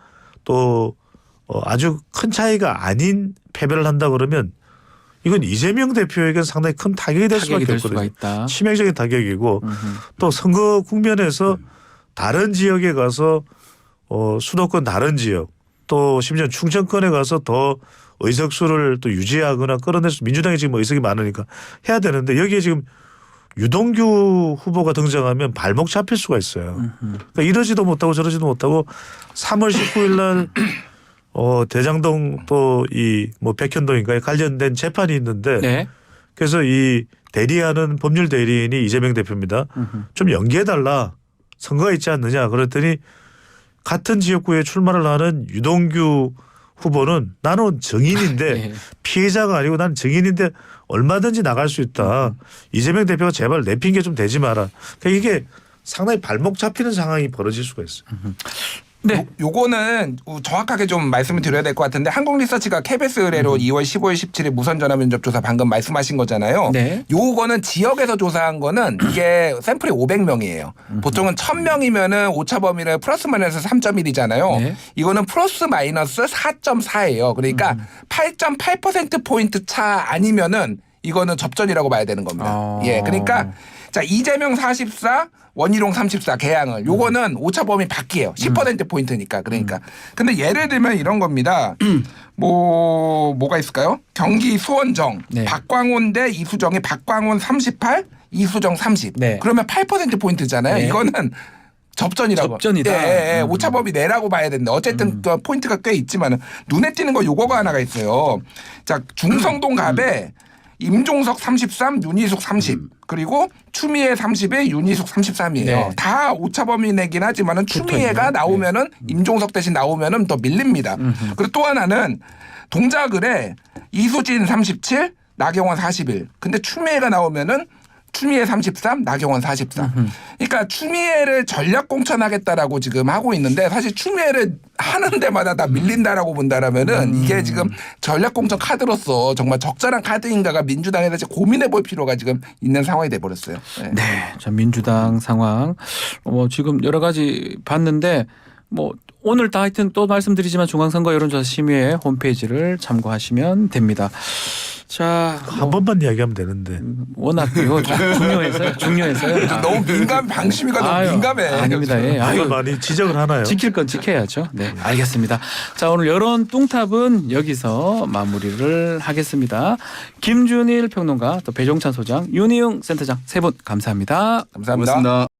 또 아주 큰 차이가 아닌 패배를 한다 그러면 이건 이재명 대표에게는 상당히 큰 타격이 될 수밖에 될 수가 없거든요. 있다. 치명적인 타격이고 또 선거 국면에서 다른 지역에 가서 수도권 다른 지역 또 심지어 충청권에 가서 더 의석수를 또 유지하거나 끌어낼 수 민주당이 지금 의석이 많으니까 해야 되는데 여기에 지금 유동규 후보가 등장하면 발목 잡힐 수가 있어요. 그러니까 이러지도 못하고 저러지도 못하고 3월 19일 날 대장동 또 이 뭐 백현동인가에 관련된 재판이 있는데 네. 그래서 이 대리하는 법률 대리인이 이재명 대표입니다. 좀 연기해달라. 선거가 있지 않느냐. 그랬더니 같은 지역구에 출마를 하는 유동규 후보는 나는 정인인데 네. 피해자가 아니고 나는 정인인데 얼마든지 나갈 수 있다. 이재명 대표가 제발 내 핑계 좀 대지 마라. 그러니까 이게 상당히 발목 잡히는 상황이 벌어질 수가 있어요. 네. 요거는 정확하게 좀 말씀을 드려야 될 것 같은데 한국리서치가 KBS 의뢰로 2월 15일 17일 무선 전화 면접 조사 방금 말씀하신 거잖아요. 네. 요거는 지역에서 조사한 거는 이게 샘플이 500명이에요. 보통은 1000명이면은 오차 범위를 플러스 마이너스 3.1이잖아요. 네. 이거는 플러스 마이너스 4.4예요. 그러니까 8.8% 포인트 차 아니면은 이거는 접전이라고 봐야 되는 겁니다. 예. 그러니까 자, 이재명 44 원희룡 34 개항을 요거는 오차 범위 밖이에요. 10% 포인트니까. 그러니까. 근데 예를 들면 이런 겁니다. 뭐가 있을까요? 경기 수원정 네. 박광온 대 이수정이 박광온 38 이수정 30. 네. 그러면 8% 포인트잖아요. 네. 이거는 접전이라고. 접전이다. 예, 예. 오차 범위 내라고 봐야 되는데 어쨌든 그 포인트가 꽤 있지만은 눈에 띄는 거 요거가 하나가 있어요. 자, 중성동 갑에 임종석 33, 윤희숙 30 그리고 추미애 30에 윤희숙 33이에요. 네. 다 오차 범위 내긴 하지만은 추미애가 나오면은 임종석 대신 나오면은 더 밀립니다. 그리고 또 하나는 동작을에 이수진 37, 나경원 41. 근데 추미애가 나오면은 추미애 33, 나경원 43. 그러니까 추미애를 전략 공천하겠다라고 지금 하고 있는데 사실 추미애를 하는 데마다 다 밀린다라고 본다라면은 이게 지금 전략 공천 카드로서 정말 적절한 카드인가가 민주당에 대해서 고민해 볼 필요가 지금 있는 상황이 돼 버렸어요. 네. 네. 자, 민주당 상황 지금 여러 가지 봤는데 오늘 다 하여튼 또 말씀드리지만 중앙선거 여론조사 심의회 홈페이지를 참고하시면 됩니다. 자, 한 번만 이야기하면 되는데. 워낙 이거 중요해서요. 너무 민감 방심이가 너무 민감해. 아닙니다. 예. 이걸 많이 지적을 하나요? 지킬 건 지켜야죠. 네, 알겠습니다. 자, 오늘 여론 뚱탑은 여기서 마무리를 하겠습니다. 김준일 평론가, 또 배종찬 소장, 윤희용 센터장 세 분 감사합니다. 감사합니다. 고맙습니다.